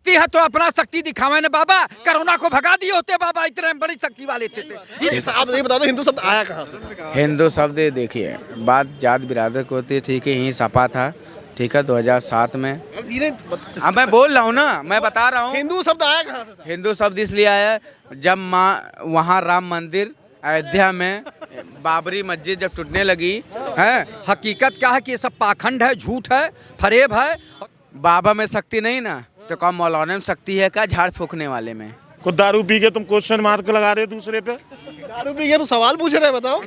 शक्ति है तो अपना शक्ति दिखावे ने बाबा। कोरोना को भगा दिए होते बाबा, इतने बड़ी शक्ति वाले थे। आप ये बता दो हिंदू शब्द आया कहाँ से? हिंदू शब्द देखिए, बात जात बिरादर को होती है, ठीक है, यही सपा था, ठीक है, 2007 में। अब मैं बोल रहा हूँ ना, मैं बता रहा हूँ। हिंदू शब्द आया कहाँ से? हिंदू शब्द इसलिए आया जब वहाँ राम मंदिर अयोध्या में बाबरी मस्जिद जब टूटने लगी है। हकीकत क्या है कि ये सब पाखंड है, झूठ है, फरेब है। बाबा में शक्ति नहीं ना, तो कम मौलाना में शक्ति है क्या झाड़ फूकने वाले में? खुद दारू पी के तुम क्वेश्चन मार्क लगा रहे हो दूसरे पे। दारू पी के सवाल पूछ रहे हैं, बताओ।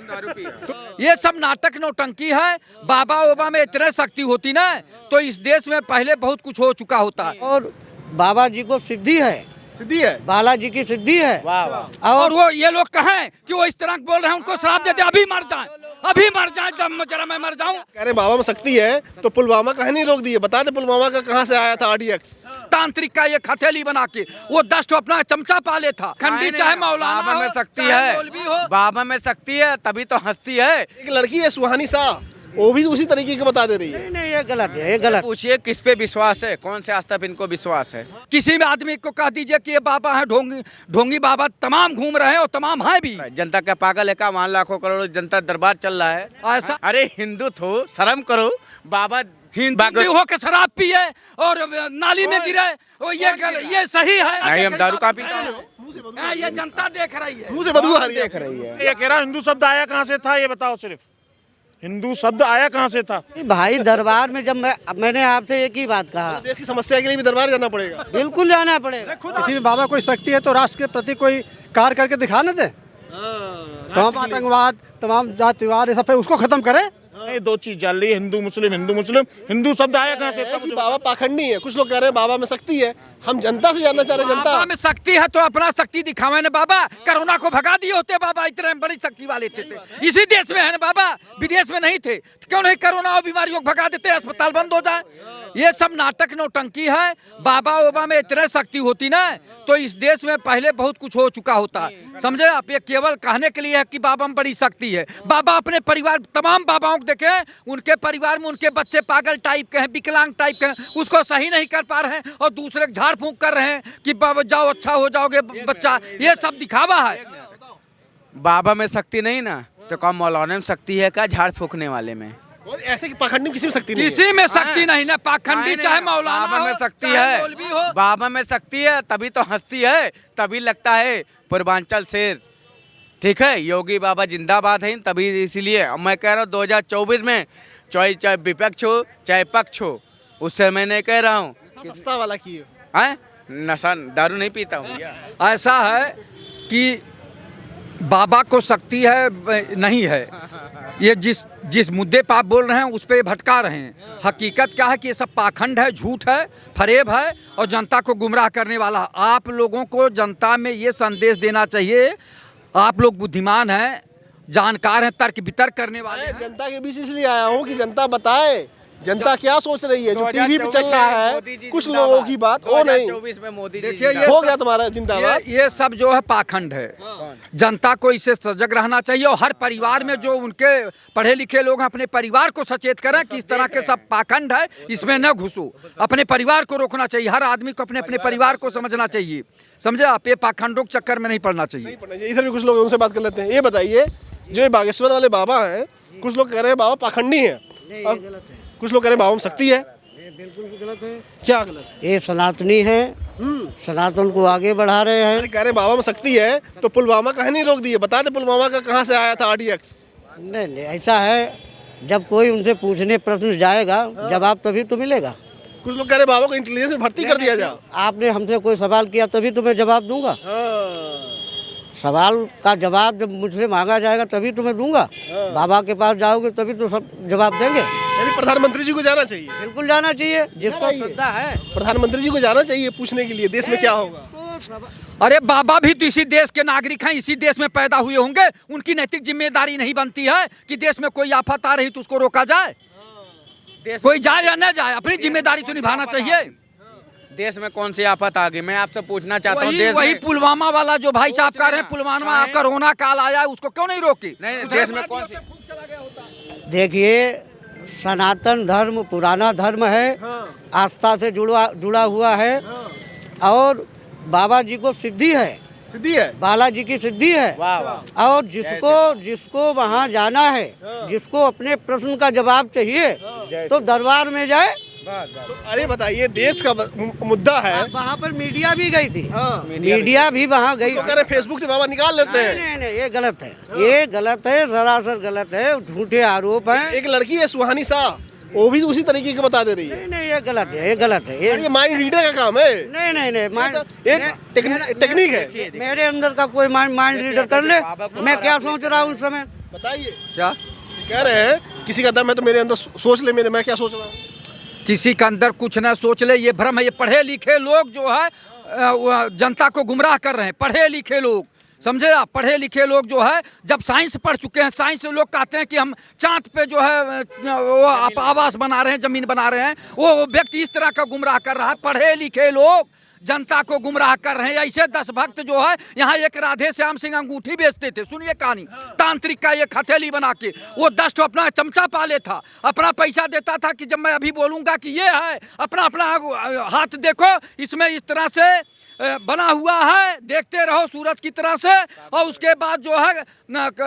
ये सब नाटक नौटंकी है। बाबा ओबा में इतने शक्ति होती ना तो इस देश में पहले बहुत कुछ हो चुका होता। और बाबा जी को सिद्धि है, सिद्धि है, बालाजी की सिद्धि है। वाह वाह। और वो ये लोग कहें कि वो इस तरह बोल रहे हैं, उनको श्राप देते अभी मर जाए, अभी मर जाए, जब जरा मैं मर जाऊं। कह रहे बाबा में शक्ति है तो पुलवामा कहीं नहीं रोक दिए। बता दे पुलवामा का कहाँ से आया था RDX? तांत्रिक का ये हथेली बना के वो 10 तो अपना चमचा पाले था। खंडी चाहे मौलाना बाबा में हो, शक्ति चाहे है, मौलवी हो। बाबा में शक्ति है तभी तो हंसती है। एक लड़की है सुहानी शाह, वो भी उसी तरीके के बता दे रही है। नहीं नहीं, ये गलत है, ये गलत। पूछिए किस पे विश्वास है, कौन से आस्था पे इनको विश्वास है? किसी भी आदमी को कह दीजिए कि ये बाबा है, ढोंगी बाबा तमाम घूम रहे हैं और तमाम है भी। जनता क्या पागल है का? वहाँ लाखों करोड़ों जनता दरबार चल रहा है ऐसा अरे हिंदू तो शर्म करो। बाबा हिंदू हो के शराब पिए और नाली में गिरे, ये सही है? नहीं, हम दारू कहाँ पीते हैं? ये जनता देख रही है, मुंह से बदबू आ रही है। देख रही है। ये कह रहा हिंदू शब्द आया कहाँ से था, ये बताओ सिर्फ। हिंदू शब्द आया कहाँ से था? भाई दरबार में जब मैंने आपसे एक ही बात कहा, देश की समस्या के लिए भी दरबार जाना पड़ेगा। बिल्कुल जाना पड़ेगा। किसी भी बाबा कोई शक्ति है तो राष्ट्र के प्रति कोई कार्य करके दिखा ना दे। तमाम आतंकवाद, तमाम जातिवाद, ये सब पे उसको खत्म करे। ये दो चीज चल रही है, हिंदू मुस्लिम, हिंदू मुस्लिम। हिंदू शब्द आया कहाँ से था? कि बाबा पाखंडी है। कुछ लोग कह रहे हैं बाबा में शक्ति है। हम जनता से जानना चाह रहे हैं, जनता बाबा में शक्ति है तो अपना शक्ति दिखावे ने बाबा। कोरोना को भगा दिए होते बाबा, इतने बड़ी शक्ति वाले थे। इसी देश में है ना बाबा, विदेश में नहीं थे। क्यों नहीं कोरोना और बीमारियों को भगा देते, अस्पताल बंद हो जाए? ये सब नाटक नौटंकी है। बाबा ओबा में इतने शक्ति होती ना तो इस देश में पहले बहुत कुछ हो चुका होता। समझे आप? ये केवल कहने के लिए है कि बाबा में बड़ी शक्ति है। बाबा अपने परिवार, तमाम बाबाओं को देखे, उनके परिवार में उनके बच्चे पागल टाइप के हैं, विकलांग टाइप के हैं, उसको सही नहीं कर पा रहे हैं और दूसरे झाड़ फूंक कर रहे हैं कि बाबा जाओ अच्छा हो जाओगे बच्चा। ये सब दिखावा है। बाबा में शक्ति नहीं ना, तो कम मौलाना में शक्ति है क्या झाड़ फूकने वाले में? ऐसे कि पाखंडी में किसी में शक्ति नहीं है। किसी में शक्ति नहीं ना, पाखंडी चाहे मौलाना बाबा में हो, शक्ति चाहे है, मौलवी हो। बाबा में शक्ति है तभी तो हंसती है, तभी लगता है पूर्वांचल शेर। ठीक है, योगी बाबा जिंदाबाद है, तभी इसीलिए मैं कह रहा हूँ 2024 में चाहे विपक्ष हो चाहे पक्ष हो, उससे मैं नहीं कह रहा हूँ सस्ता वाला की है, नशा दारू नहीं पीता हूँ। ऐसा है कि बाबा को शक्ति है नहीं है। ये जिस मुद्दे पर आप बोल रहे हैं उस पर भटका रहे हैं। हकीकत क्या है कि ये सब पाखंड है, झूठ है, फरेब है और जनता को गुमराह करने वाला। आप लोगों को जनता में ये संदेश देना चाहिए, आप लोग बुद्धिमान हैं, जानकार हैं, तर्क वितर्क करने वाले हैं। जनता के बीच इसलिए आया हूँ कि जनता बताए जनता क्या सोच रही है। जो टीवी पे चल रहा है कुछ लोगों की बात, वो नहीं। 2024 में मोदी जी देखिए ये हो गया तुम्हारा जिंदाबाद। ये सब जो है पाखंड है। जनता को इससे सजग रहना चाहिए और हर परिवार में जो उनके पढ़े लिखे लोग हैं अपने परिवार को सचेत करें कि इस तरह के सब पाखंड है, इसमें न घुसो। अपने परिवार को रोकना चाहिए, हर आदमी को अपने अपने परिवार को समझना चाहिए। समझे आप? ये पाखंडों के चक्कर में नहीं पड़ना चाहिए। इधर भी कुछ लोग उनसे बात कर लेते हैं। ये बताइए, जो ये बागेश्वर वाले बाबा हैं, कुछ लोग कह रहे हैं बाबा पाखंडी हैं, कुछ लोग कह रहे हैं बाबा में शक्ति है। बिल्कुल गलत है। क्या गलत? ये सनातनी है, सनातन को आगे बढ़ा रहे हैं। कह रहे हैं बाबा में शक्ति है तो पुलवामा कहीं नहीं रोक दिए। बता दे पुलवामा का कहाँ से आया था RDX? नहीं, ऐसा है, जब कोई उनसे पूछने प्रश्न जाएगा जवाब तभी तो मिलेगा। कुछ लोग कह रहे हैं बाबा को इंटेलिजेंस में भर्ती कर दिया जाए। आपने हमसे कोई सवाल किया तभी तो मैं जवाब दूंगा। सवाल का जवाब जब मुझसे मांगा जाएगा तभी तो मैं दूंगा। बाबा के पास जाओगे तभी तो सब जवाब देंगे। यानी प्रधानमंत्री जी को जाना चाहिए। बिल्कुल जाना चाहिए, जिसको श्रद्धा है। प्रधानमंत्री जी को जाना चाहिए पूछने के लिए देश में क्या होगा। अरे बाबा भी तो इसी देश के नागरिक हैं, इसी देश में पैदा हुए होंगे। उनकी नैतिक जिम्मेदारी नहीं बनती है कि देश में कोई आफत आ रही तो उसको रोका जाए? कोई जाए या न जाए, अपनी जिम्मेदारी तो निभाना चाहिए। देश में कौन सी आफत आ गई, मैं आपसे पूछना चाहता हूँ। वही पुलवामा वाला जो भाई साहब कह रहे हैं, पुलवामा कोरोना काल आया, उसको क्यों नहीं रोकी? नहीं, देश में कौन सी? देखिए, सनातन धर्म पुराना धर्म है, आस्था से जुड़ा हुआ है और बाबा जी को सिद्धि है, सिद्धि है। बालाजी की सिद्धि है। वाह वाह। और जिसको वहाँ जाना है, जिसको अपने प्रश्न का जवाब चाहिए तो दरबार में जाए। तो अरे बताइए, देश का मुद्दा है, वहाँ पर मीडिया भी गई थी, हाँ। मीडिया भी वहाँ गई। तो कह रहे फेसबुक से बाबा निकाल लेते हैं। नहीं नहीं, ये गलत है, ये गलत है, सरासर गलत है, झूठे आरोप हैं। एक लड़की है सुहानी शाह, वो भी उसी तरीके के बता दे रही है। नहीं नहीं, ये गलत है, ये गलत है, ये माइंड रीडर का काम है। नहीं नहीं नहीं, ये टेक्निक है। मेरे अंदर का कोई माइंड रीडर कर ले, मैं क्या सोच रहा हूँ उस समय। बताइए क्या कह रहे हैं, किसी का दम है तो मेरे अंदर सोच ले, मैं क्या सोच रहा हूँ। किसी के अंदर कुछ ना सोच ले, ये भ्रम है। ये पढ़े लिखे लोग जो है जनता को गुमराह कर रहे हैं। पढ़े लिखे लोग, समझे आप, पढ़े लिखे लोग जो है जब साइंस पढ़ चुके हैं, साइंस लोग कहते हैं कि हम चांद पे जो है वो आवास बना रहे हैं, जमीन बना रहे हैं, वो व्यक्ति इस तरह का गुमराह कर रहा है। पढ़े लिखे लोग जनता को गुमराह कर रहे हैं। ऐसे 10 भक्त जो है यहाँ एक राधे श्याम सिंह अंगूठी बेचते थे, सुनिए कहानी, तांत्रिक का एक हथेली बना के, वो 10 तो अपना चमचा पाले था, अपना पैसा देता था कि जब मैं अभी बोलूँगा कि ये है, अपना अपना हाथ देखो, इसमें इस तरह से बना हुआ है, देखते रहो सूरज की तरह से, और उसके बाद जो है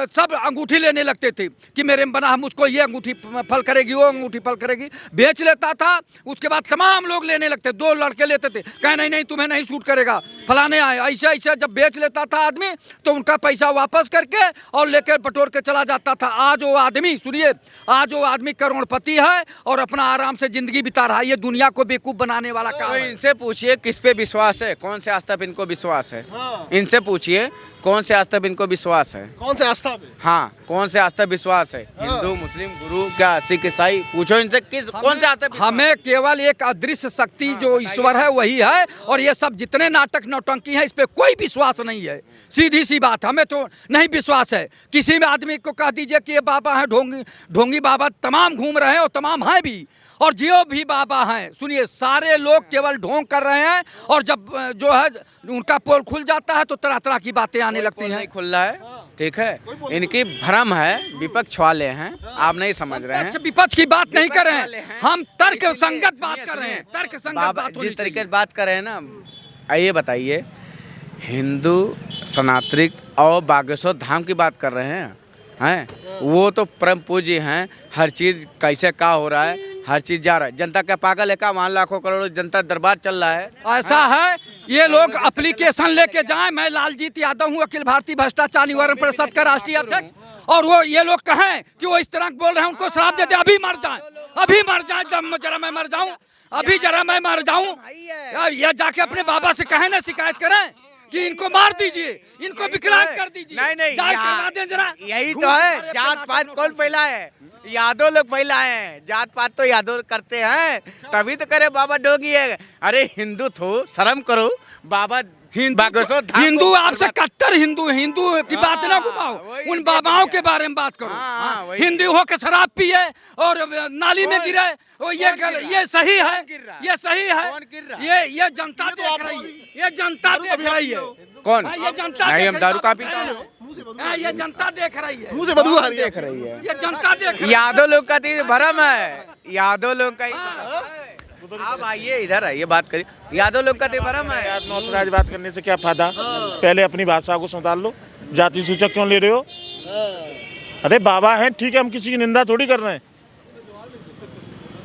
सब अंगूठी लेने लगते थे कि मेरे में बना है, मुझको ये अंगूठी फल करेगी, वो अंगूठी फल करेगी, बेच लेता था। उसके बाद तमाम लोग लेने लगते, 2 लड़के लेते थे, कहे नहीं नहीं तुम्हें नहीं सूट करेगा, फलाने आए, ऐसे ऐसे जब बेच लेता था आदमी तो उनका पैसा वापस करके और लेकर बटोर के चला जाता था। आज वो आदमी, सुनिए, आज वो आदमी करोड़पति है और अपना आराम से जिंदगी बिता रहा है। ये दुनिया को बेवकूफ बनाने वाला काम तो है। इनसे पूछिए किस पे विश्वास है, कौन से आस्था पे इनको विश्वास है। इनसे पूछिए कौन से आस्था पे इनको विश्वास है। कौन से आस्था पे? हाँ, कौन से आस्था विश्वास है, हिंदू मुस्लिम गुरु क्या सिख ईसाई, पूछो इनसे किस कौन से आस्था पे। हमें केवल एक अदृश्य शक्ति जो ईश्वर है वही है, और ये सब जितने नाटक नौटंकी हैं इस पे कोई विश्वास नहीं है। सीधी सी बात, हमें तो नहीं विश्वास है। किसी भी आदमी को कह दीजिए कि ये बाबा हैं, ढोंगी बाबा तमाम घूम रहे हैं और तमाम हैं भी, और जो भी बाबा हैं, सुनिए, सारे लोग केवल ढोंग कर रहे हैं, और जब जो है उनका पोल खुल जाता है तो तरह तरह की बातें आने लगती हैं। नहीं खुल रहा है, ठीक है, इनकी भ्रम है, विपक्ष वाले हैं, आप नहीं समझ रहे हैं। विपक्ष की बात नहीं कर रहे हैं, हम तर्क संगत बात कर रहे हैं, तर्क संगत बात होनी जिस तरीके चाहिए। से बात कर रहे हैं ना, आइए बताइए, हिंदू सनातनिक और बागेश्वर धाम की बात कर रहे हैं, वो तो परम पूज्य हैं, हर चीज़ कैसे क्या हो रहा है, हर चीज़ जा रहा है। जनता क्या पागल है क्या, वहाँ लाखों करोड़ों जनता दरबार चल रहा है। ऐसा है, ये लोग एप्लीकेशन लेके जाएं, मैं लालजीत यादव हूँ, अखिल भारतीय भ्रष्टाचार निवारण परिषद का राष्ट्रीय अध्यक्ष, और वो ये लोग कहें कि वो इस तरह बोल रहे हैं, उनको श्राप देते, अभी मर जाएं, अभी मर जाएं, जब जरा मैं मर जाऊं, अभी जरा मैं मर जाऊं, ये जाके अपने बाबा से कहें ना, शिकायत करें कि इनको मार दीजिए, इनको विकलांग कर दीजिए। नहीं जांच करवा दें जरा। यही तो है, जात पात कौन फैलाए है, यादव लोग फैलाए हैं, जात पात तो यादव करते हैं, तभी तो करे बाबा डोगी है। अरे हिंदू थो, शर्म करो, बाबा हिंदू आपसे कट्टर हिंदू की बात ना घुमाओ, उन बाबाओं के बारे में बात करो। हिंदू हो के शराब पिए और नाली में गिरे, ये सही है, ये सही है, ये जनता देख रही है, ये जनता देख रही है। कौन? ये जनता नहीं, हम दारू का पीते हैं, ये जनता देख रही है, मुंह से बदबू आ रही है। ये जनता देख रही है। यादव लोग का तो भरम है, यादव लोग का। आप आइए इधर आइए, बात करिए, यादव लोग का तो भरम है। यार नौतराज बात करने से क्या फायदा, पहले अपनी भाषा को संभाल लो, जाति सूचक क्यों ले रहे हो। अरे बाबा हैं, ठीक है, हम किसी की निंदा थोड़ी कर रहे हैं।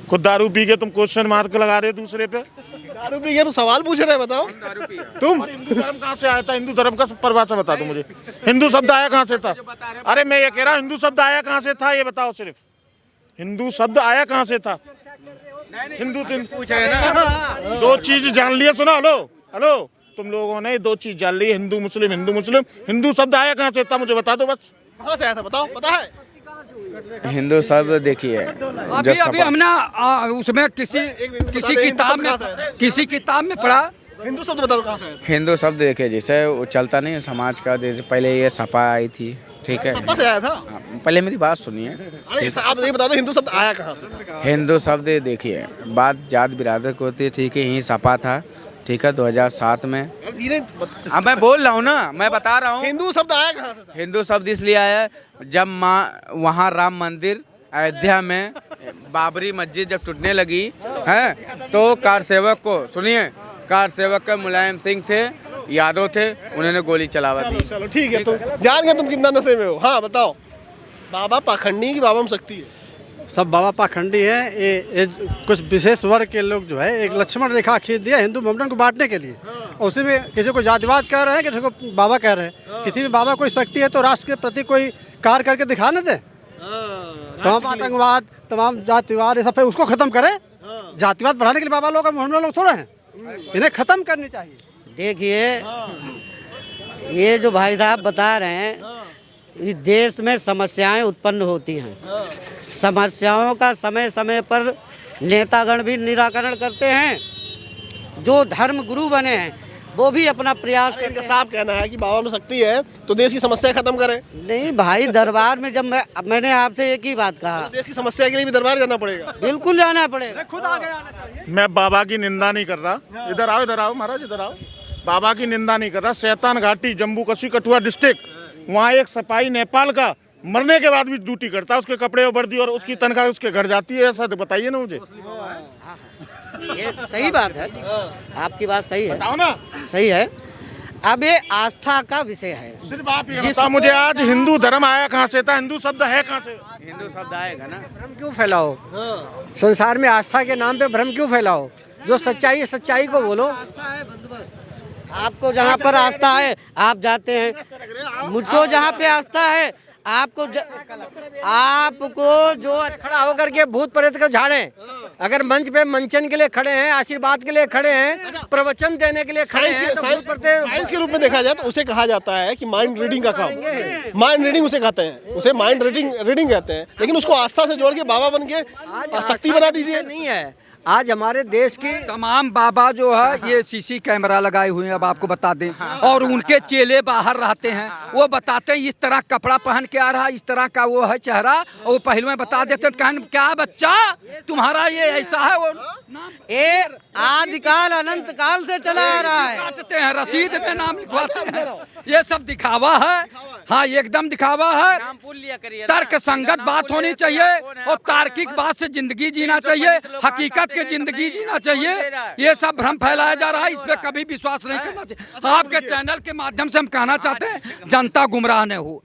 खुद दारू पी के तुम क्वेश्चन मार्क लगा रहे हो दूसरे पे। दारू पी के तो सवाल पूछ रहे हैं, बताओ तुम। हिंदू धर्म कहाँ से आया था, हिंदू धर्म का परिभाषा बता दो मुझे, हिंदू शब्द आया कहाँ से था। अरे मैं ये कह रहा हूँ, हिंदू शब्द आया कहाँ से था, ये बताओ सिर्फ, हिंदू शब्द आया कहाँ से था। हिंदू पूछ रहे हैं ना, 2 चीज जान लिया, सुनो, हेलो, तुम लोगों ने 2 चीज जान ली, हिंदू मुस्लिम, हिंदू शब्द आया कहाँ से था, मुझे बता दो बस। कहाँ से आया था बताओ, पता है? हिंदू शब्द देखिए, अभी हमने उसमें किसी किताब में पढ़ा, हिंदू शब्द बताओ कहाँ से आया था? हिंदू शब्द देखिए, जैसे वो चलता नहीं है समाज का, जैसे पहले ये सपा आई थी, ठीक है, सपा से आया था। पहले मेरी बात सुनिए। अरे आप ये बता दो, हिंदू शब्द आया कहाँ से? हिंदू शब्द देखिए, बात जात बिरादर को होती है, ठीक है, यही सपा था, ठीक है, 2007 में। अब मैं बोल रहा हूँ ना, मैं बता रहा हूँ, हिंदू शब्द आया कहाँ से? हिंदू शब्द इसलिए आया जब वहाँ राम मंदिर अयोध्या में बाबरी मस्जिद जब टूटने लगी है, तो कार सेवक को, सुनिए, कार सेवक मुलायम सिंह थे, यादव थे, उन्होंने गोली चलावा दी। चलो ठीक है, तुम जान गए तुम कितना नशे में हो। हाँ बताओ, बाबा पाखंडी की बाबा में शक्ति है? सब बाबा पाखंडी हैं। ये कुछ विशेष वर्ग के लोग जो है एक लक्ष्मण रेखा खींच दिया हिंदू मुस्लिम को बांटने के लिए। और उसी में किसी को जातिवाद कह रहे हैं, किसी को बाबा कह रहे हैं। किसी भी बाबा कोई शक्ति है तो राष्ट्र के प्रति कोई कार्य करके दिखा ना दे। तमाम आतंकवाद, तमाम जातिवाद, ये सब पे उसको खत्म करे। जातिवाद बढ़ाने के लिए बाबा लोग हम लोग थोड़े हैं, इन्हें खत्म करनी चाहिए। देखिए, ये जो भाई साहब बता रहे हैं, इस देश में समस्याएं उत्पन्न होती हैं। समस्याओं का समय समय पर नेतागण भी निराकरण करते हैं। जो धर्म गुरु बने हैं वो भी अपना प्रयास करते इनका हैं। साफ कहना है कि बाबा में शक्ति है तो देश की समस्या खत्म करें। नहीं भाई, दरबार में जब मैंने आपसे एक ही बात कहा, देश की समस्या के लिए भी दरबार जाना पड़ेगा। बिल्कुल जाना पड़ेगा। खुद आगे आना चाहिए। मैं बाबा की निंदा नहीं कर रहा। इधर आओ महाराज, इधर आओ। बाबा की निंदा नहीं कर रहा। शैतान घाटी, जम्मू कश्मीर, कठुआ डिस्ट्रिक्ट, वहाँ एक सिपाही नेपाल का मरने के बाद भी ड्यूटी करता है, उसके कपड़े और वर्दी और उसकी तनख्वाह उसके घर जाती है। ऐसा तो बताइए ना मुझे। ये सही बात है, आपकी बात सही है, बताओ ना। सही है। अब ये आस्था का विषय है। सिर्फ आप ये बताओ मुझे, आज हिंदू धर्म आया कहाँ से था? हिंदू शब्द है कहाँ से? हिंदू शब्द आएगा ना। भ्रम क्यों फैलाओ? संसार में आस्था के नाम पे भ्रम क्यों फैलाओ? जो सच्चाई है सच्चाई को बोलो। आपको जहाँ पर आस्था है आप जाते हैं, मुझको जहाँ पे आस्था है आपको जो खड़ा होकर के भूत प्रेत को झाड़े। अगर मंच पे मंचन के लिए खड़े हैं, आशीर्वाद के लिए खड़े हैं, प्रवचन देने के लिए खड़े हैं, तो भूत प्रेत साइंस के रूप में देखा जाए तो उसे कहा जाता है कि माइंड रीडिंग का काम। माइंड रीडिंग उसे कहते हैं, उसे माइंड रीडिंग कहते हैं। लेकिन उसको आस्था से जोड़ के बाबा बन के शक्ति बना दीजिए। नहीं है। आज हमारे देश की तमाम बाबा जो है ये सीसी कैमरा लगाए हुए हैं, अब आपको बता दें। और उनके चेले बाहर रहते हैं, वो बताते हैं इस तरह कपड़ा पहन के आ रहा, इस तरह का वो है चेहरा, और वो पहले में बता देते हैं कहन क्या बच्चा तुम्हारा ये ऐसा है। वो ये आदिकाल अनंत काल से चला आ रहा है। काटते हैं, रसीद में नाम लिखवाते हैं। ये सब दिखावा है। हाँ, एकदम दिखावा है। तर्क संगत बात होनी चाहिए और तार्किक बात से जिंदगी जीना चाहिए, हकीकत के जिंदगी जीना चाहिए। ये सब भ्रम फैलाया जा रहा है, इस पे कभी विश्वास नहीं करना चाहिए। आपके चैनल के माध्यम से हम कहना चाहते हैं जनता गुमराह न हो।